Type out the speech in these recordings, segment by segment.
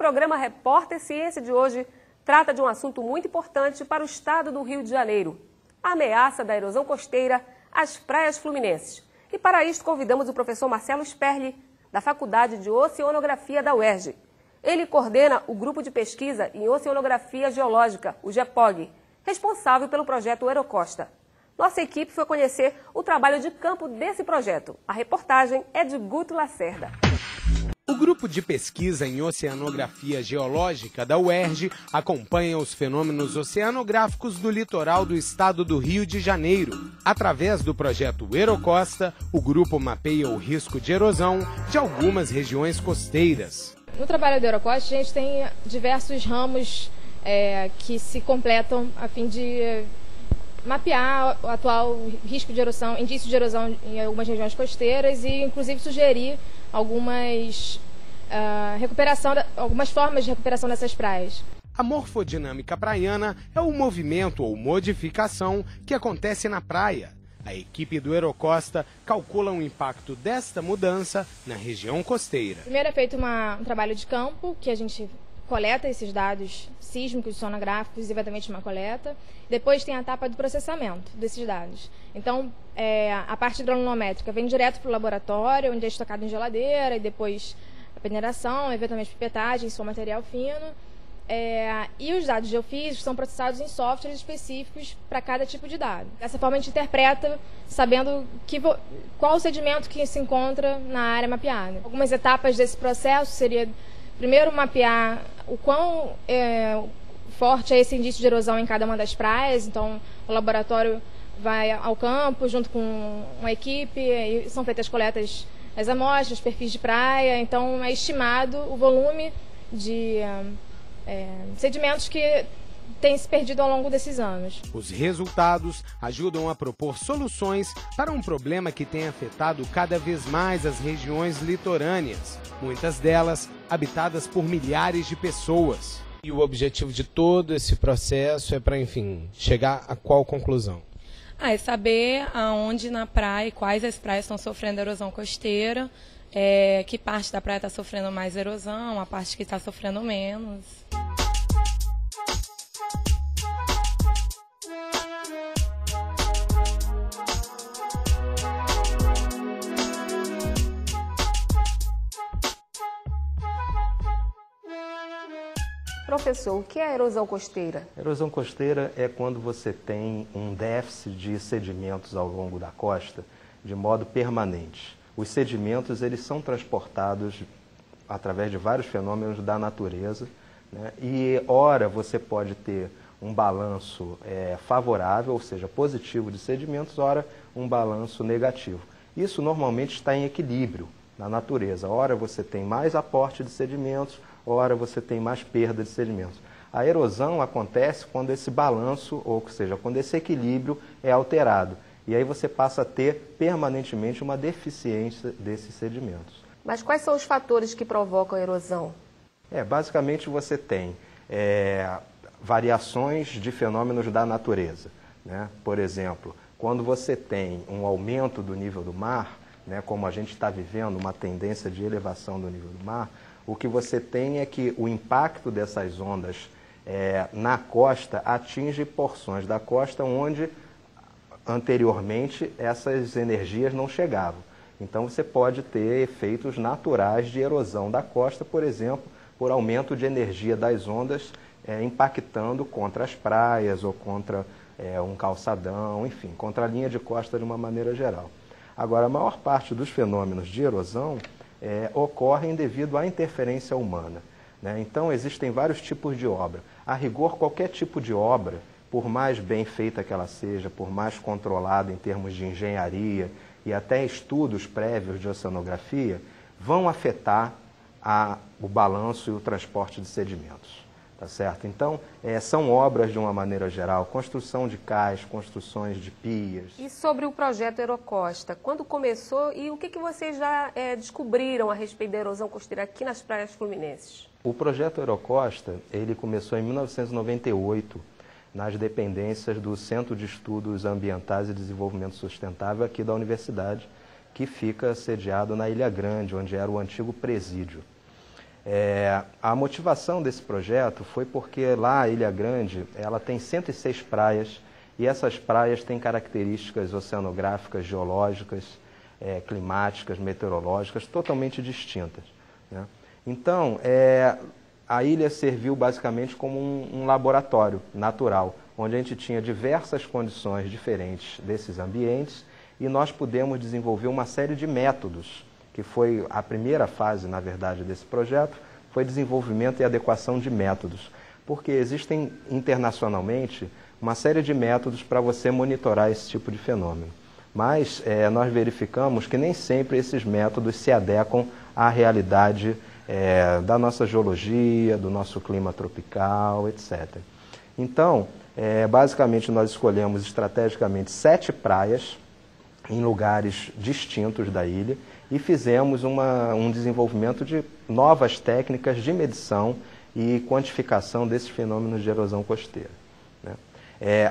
programa Repórter Ciência de hoje trata de um assunto muito importante para o estado do Rio de Janeiro: a ameaça da erosão costeira às praias fluminenses. E para isso convidamos o professor Marcelo Sperli, da Faculdade de Oceanografia da UERJ. Ele coordena o Grupo de Pesquisa em Oceanografia Geológica, o GEPOG, responsável pelo projeto Aerocosta. Nossa equipe foi conhecer o trabalho de campo desse projeto. A reportagem é de Guto Lacerda. O Grupo de Pesquisa em Oceanografia Geológica da UERJ acompanha os fenômenos oceanográficos do litoral do estado do Rio de Janeiro. Através do projeto Aerocosta, o grupo mapeia o risco de erosão de algumas regiões costeiras. No trabalho do Aerocosta, a gente tem diversos ramos que se completam a fim de mapear o atual risco de erosão, indício de erosão em algumas regiões costeiras e, inclusive, sugerir algumas formas de recuperação dessas praias. A morfodinâmica praiana é o movimento ou modificação que acontece na praia. A equipe do Aerocosta calcula o impacto desta mudança na região costeira. Primeiro é feito um trabalho de campo, que a gente coleta esses dados sísmicos, sonográficos, eventualmente uma coleta. Depois tem a etapa do processamento desses dados. Então, a parte hidronométrica vem direto para o laboratório, onde é estocado em geladeira, e depois a peneiração, eventualmente pipetagem, se for material fino. E os dados geofísicos são processados em softwares específicos para cada tipo de dado. Dessa forma, a gente interpreta sabendo qual o sedimento que se encontra na área mapeada. Algumas etapas desse processo seria, primeiro, mapear o quão forte é esse indício de erosão em cada uma das praias. Então, o laboratório vai ao campo junto com uma equipe, e são feitas coletas das amostras, perfis de praia. Então, é estimado o volume de sedimentos que tem se perdido ao longo desses anos. Os resultados ajudam a propor soluções para um problema que tem afetado cada vez mais as regiões litorâneas, muitas delas habitadas por milhares de pessoas. E o objetivo de todo esse processo é para, enfim, chegar a qual conclusão? É saber aonde na praia, quais as praias estão sofrendo erosão costeira, que parte da praia está sofrendo mais erosão, a parte que está sofrendo menos. Professor, o que é a erosão costeira? A erosão costeira é quando você tem um déficit de sedimentos ao longo da costa de modo permanente. Os sedimentos eles são transportados através de vários fenômenos da natureza, né? E ora você pode ter um balanço favorável, ou seja, positivo de sedimentos, ora um balanço negativo. Isso normalmente está em equilíbrio na natureza. Ora você tem mais aporte de sedimentos, ora você tem mais perda de sedimentos. A erosão acontece quando esse balanço, ou seja, quando esse equilíbrio é alterado. E aí você passa a ter permanentemente uma deficiência desses sedimentos. Mas quais são os fatores que provocam a erosão? Basicamente você tem variações de fenômenos da natureza, né? Por exemplo, quando você tem um aumento do nível do mar, né, como a gente está vivendo uma tendência de elevação do nível do mar, o que você tem é que o impacto dessas ondas na costa atinge porções da costa onde anteriormente essas energias não chegavam. Então você pode ter efeitos naturais de erosão da costa, por exemplo, por aumento de energia das ondas impactando contra as praias ou contra um calçadão, enfim, contra a linha de costa de uma maneira geral. Agora, a maior parte dos fenômenos de erosão ocorrem devido à interferência humana, né? Então, existem vários tipos de obra. A rigor, qualquer tipo de obra, por mais bem feita que ela seja, por mais controlada em termos de engenharia e até estudos prévios de oceanografia, vão afetar o balanço e o transporte de sedimentos. Tá certo? Então, são obras de uma maneira geral, construção de cais, construções de pias. E sobre o projeto Aerocosta, quando começou e o que vocês já descobriram a respeito da erosão costeira aqui nas praias fluminenses? O projeto Aerocosta, ele começou em 1998, nas dependências do Centro de Estudos Ambientais e Desenvolvimento Sustentável aqui da universidade, que fica sediado na Ilha Grande, onde era o antigo presídio. A motivação desse projeto foi porque lá a Ilha Grande ela tem 106 praias e essas praias têm características oceanográficas, geológicas, climáticas, meteorológicas totalmente distintas, né? Então, a ilha serviu basicamente como um laboratório natural, onde a gente tinha diversas condições diferentes desses ambientes e nós pudemos desenvolver uma série de métodos, que foi a primeira fase, na verdade, desse projeto, foi desenvolvimento e adequação de métodos, porque existem internacionalmente uma série de métodos para você monitorar esse tipo de fenômeno. Mas nós verificamos que nem sempre esses métodos se adequam à realidade da nossa geologia, do nosso clima tropical, etc. Então, basicamente nós escolhemos estrategicamente 7 praias em lugares distintos da ilha e fizemos um desenvolvimento de novas técnicas de medição e quantificação desses fenômenos de erosão costeira, né?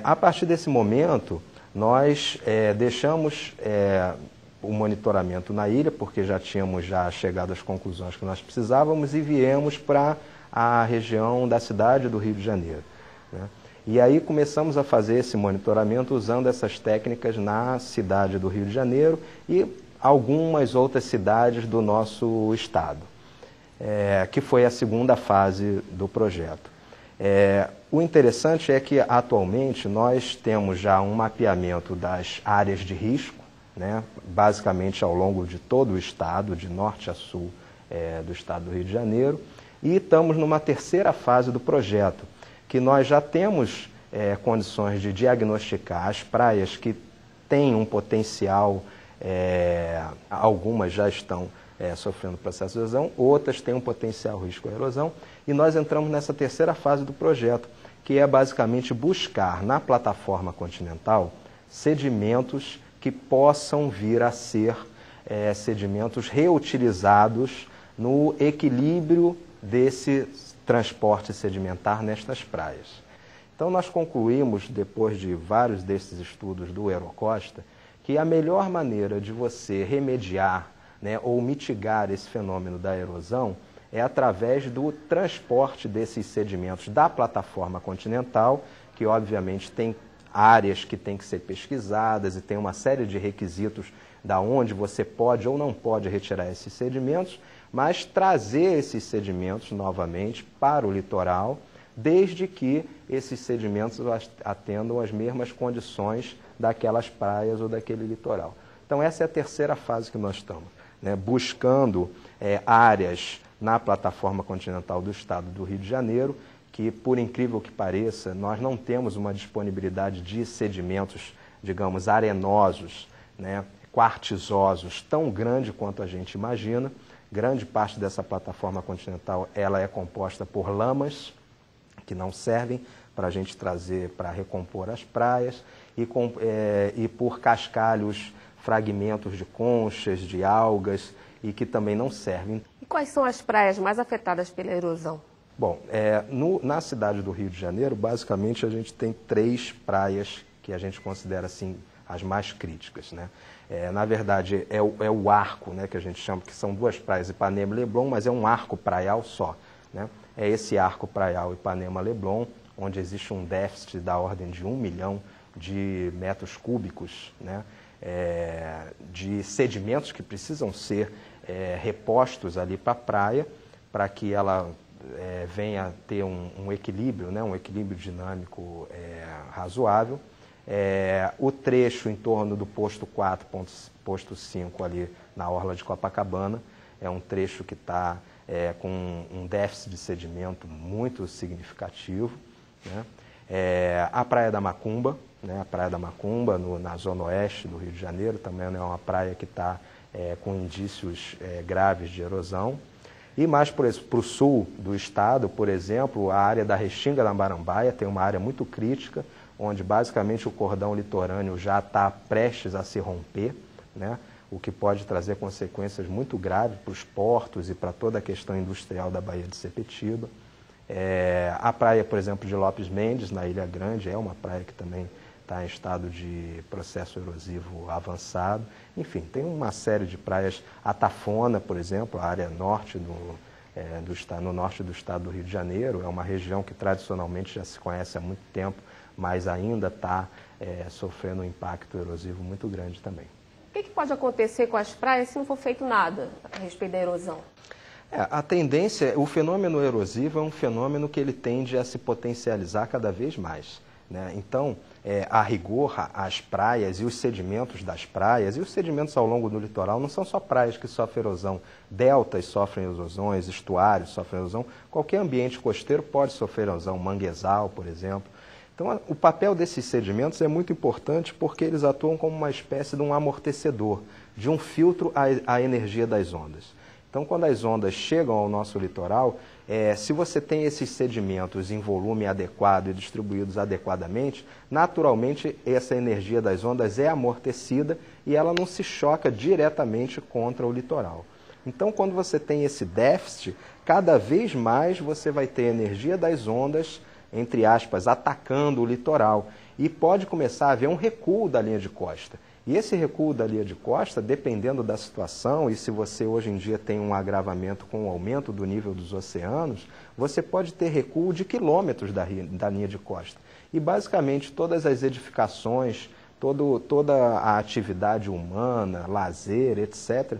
A partir desse momento, nós deixamos o monitoramento na ilha, porque já tínhamos chegado às conclusões que nós precisávamos e viemos para a região da cidade do Rio de Janeiro, né? E aí começamos a fazer esse monitoramento usando essas técnicas na cidade do Rio de Janeiro e algumas outras cidades do nosso estado, que foi a segunda fase do projeto. O interessante é que atualmente nós temos já um mapeamento das áreas de risco, né, basicamente ao longo de todo o estado, de norte a sul do estado do Rio de Janeiro, e estamos numa terceira fase do projeto, que nós já temos condições de diagnosticar as praias que têm um potencial, algumas já estão sofrendo processo de erosão, outras têm um potencial risco de erosão, e nós entramos nessa terceira fase do projeto, que é basicamente buscar na plataforma continental sedimentos que possam vir a ser sedimentos reutilizados no equilíbrio desse transporte sedimentar nestas praias. Então nós concluímos, depois de vários desses estudos do Aerocosta, que a melhor maneira de você remediar, né, ou mitigar esse fenômeno da erosão é através do transporte desses sedimentos da plataforma continental, que obviamente tem áreas que têm que ser pesquisadas e tem uma série de requisitos da onde você pode ou não pode retirar esses sedimentos, mas trazer esses sedimentos novamente para o litoral, desde que esses sedimentos atendam às mesmas condições daquelas praias ou daquele litoral. Então essa é a terceira fase que nós estamos, né, buscando áreas na plataforma continental do estado do Rio de Janeiro, que, por incrível que pareça, nós não temos uma disponibilidade de sedimentos, digamos, arenosos, né, quartzosos, tão grande quanto a gente imagina. Grande parte dessa plataforma continental ela é composta por lamas, que não servem para a gente trazer para recompor as praias, e por cascalhos, fragmentos de conchas, de algas, e que também não servem. E quais são as praias mais afetadas pela erosão? Bom, na cidade do Rio de Janeiro, basicamente a gente tem 3 praias que a gente considera assim as mais críticas, né? Na verdade é o arco, né, que a gente chama, que são 2 praias, Ipanema e Leblon, mas é um arco praial só, né? É esse arco praial Ipanema-Leblon, onde existe um déficit da ordem de 1 milhão de metros cúbicos, né, de sedimentos que precisam ser repostos ali para a praia, para que ela venha a ter um equilíbrio, né, um equilíbrio dinâmico razoável. O trecho em torno do posto 4, posto 5 ali na orla de Copacabana, é um trecho que está com um déficit de sedimento muito significativo, né? A Praia da Macumba, né? A Praia da Macumba, na zona oeste do Rio de Janeiro, também é uma praia que está com indícios graves de erosão. E mais para o sul do estado, por exemplo, a área da Restinga da Marambaia tem uma área muito crítica, onde basicamente o cordão litorâneo já está prestes a se romper, né? O que pode trazer consequências muito graves para os portos e para toda a questão industrial da Baía de Sepetiba. A praia, por exemplo, de Lopes Mendes, na Ilha Grande, é uma praia que também está em estado de processo erosivo avançado. Enfim, tem uma série de praias. A Tafona, por exemplo, a área norte no norte do estado do Rio de Janeiro. É uma região que tradicionalmente já se conhece há muito tempo, mas ainda está sofrendo um impacto erosivo muito grande também. O que pode acontecer com as praias se não for feito nada a respeito da erosão? A tendência, o fenômeno erosivo é um fenômeno que ele tende a se potencializar cada vez mais, né? Então, a rigor, as praias e os sedimentos das praias, e os sedimentos ao longo do litoral não são só praias que sofrem erosão, deltas sofrem erosões, estuários sofrem erosão, qualquer ambiente costeiro pode sofrer erosão, manguezal, por exemplo. Então, o papel desses sedimentos é muito importante porque eles atuam como uma espécie de um amortecedor, de um filtro à energia das ondas. Então, quando as ondas chegam ao nosso litoral, se você tem esses sedimentos em volume adequado e distribuídos adequadamente, naturalmente essa energia das ondas é amortecida e ela não se choca diretamente contra o litoral. Então, quando você tem esse déficit, cada vez mais você vai ter energia das ondas, entre aspas, atacando o litoral. E pode começar a haver um recuo da linha de costa. E esse recuo da linha de costa, dependendo da situação, e se você hoje em dia tem um agravamento com o aumento do nível dos oceanos, você pode ter recuo de quilômetros da linha de costa. E basicamente todas as edificações, toda a atividade humana, lazer, etc.,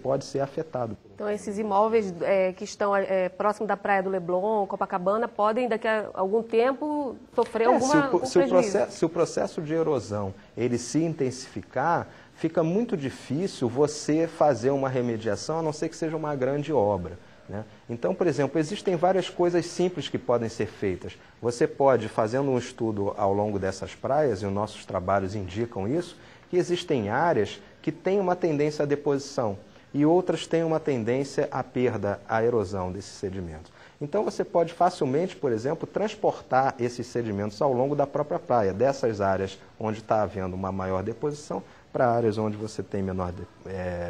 pode ser afetado. Então, esses imóveis que estão próximo da Praia do Leblon, Copacabana, podem, daqui a algum tempo, sofrer algum prejuízo. Se o processo de erosão ele se intensificar, fica muito difícil você fazer uma remediação, a não ser que seja uma grande obra, né? Então, por exemplo, existem várias coisas simples que podem ser feitas. Você pode, fazendo um estudo ao longo dessas praias, e os nossos trabalhos indicam isso, que existem áreas que têm uma tendência à deposição e outras têm uma tendência à perda, à erosão desses sedimentos. Então você pode facilmente, por exemplo, transportar esses sedimentos ao longo da própria praia, dessas áreas onde está havendo uma maior deposição, para áreas onde você tem menor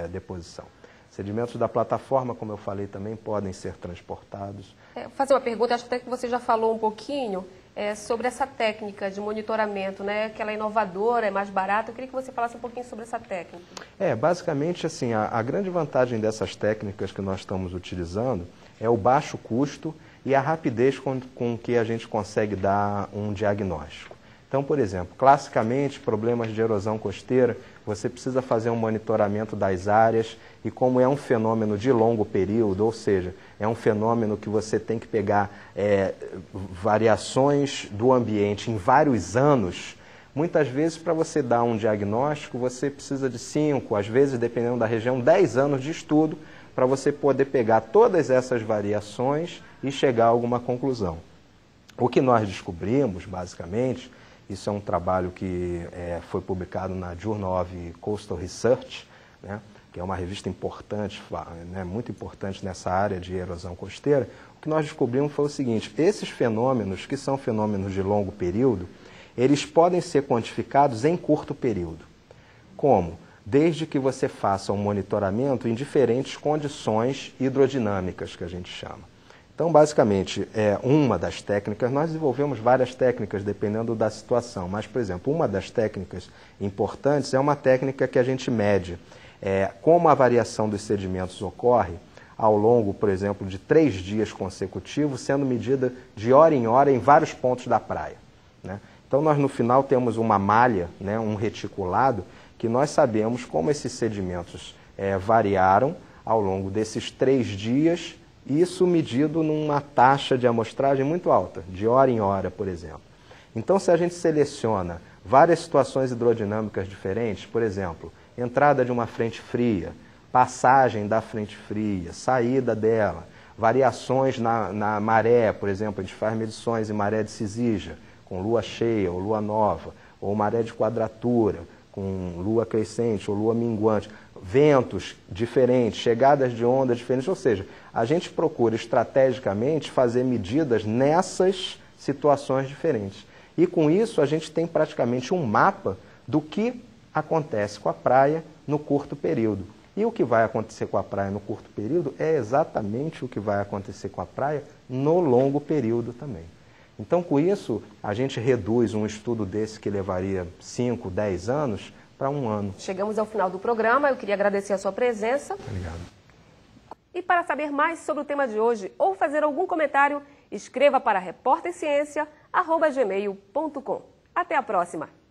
deposição. Sedimentos da plataforma, como eu falei, também podem ser transportados. Vou fazer uma pergunta, acho até que você já falou um pouquinho sobre essa técnica de monitoramento, né? Que ela é inovadora, é mais barata. Eu queria que você falasse um pouquinho sobre essa técnica. Basicamente, assim, a grande vantagem dessas técnicas que nós estamos utilizando é o baixo custo e a rapidez com que a gente consegue dar um diagnóstico. Então, por exemplo, classicamente, problemas de erosão costeira, você precisa fazer um monitoramento das áreas e como é um fenômeno de longo período, ou seja, é um fenômeno que você tem que pegar variações do ambiente em vários anos, muitas vezes para você dar um diagnóstico você precisa de 5, às vezes, dependendo da região, 10 anos de estudo para você poder pegar todas essas variações e chegar a alguma conclusão. O que nós descobrimos, basicamente, isso é um trabalho que foi publicado na Journal of Coastal Research, né, que é uma revista importante, né, muito importante nessa área de erosão costeira. O que nós descobrimos foi o seguinte: esses fenômenos, que são fenômenos de longo período, eles podem ser quantificados em curto período. Como? Desde que você faça um monitoramento em diferentes condições hidrodinâmicas, que a gente chama. Então, basicamente, uma das técnicas, nós desenvolvemos várias técnicas dependendo da situação, mas, por exemplo, uma das técnicas importantes é uma técnica que a gente mede como a variação dos sedimentos ocorre ao longo, por exemplo, de 3 dias consecutivos, sendo medida de hora em hora em vários pontos da praia, né? Então, nós no final temos uma malha, né, um reticulado, que nós sabemos como esses sedimentos variaram ao longo desses 3 dias, isso medido numa taxa de amostragem muito alta, de hora em hora, por exemplo. Então, se a gente seleciona várias situações hidrodinâmicas diferentes, por exemplo, entrada de uma frente fria, passagem da frente fria, saída dela, variações na maré, por exemplo, a gente faz medições em maré de Cisija, com lua cheia ou lua nova, ou maré de quadratura, com lua crescente ou lua minguante, ventos diferentes, chegadas de ondas diferentes, ou seja, a gente procura estrategicamente fazer medidas nessas situações diferentes. E com isso a gente tem praticamente um mapa do que acontece com a praia no curto período. E o que vai acontecer com a praia no curto período é exatamente o que vai acontecer com a praia no longo período também. Então, com isso, a gente reduz um estudo desse que levaria 5, 10 anos para 1 ano. Chegamos ao final do programa, eu queria agradecer a sua presença. Obrigado. E para saber mais sobre o tema de hoje ou fazer algum comentário, escreva para repórterciência@gmail.com. Até a próxima!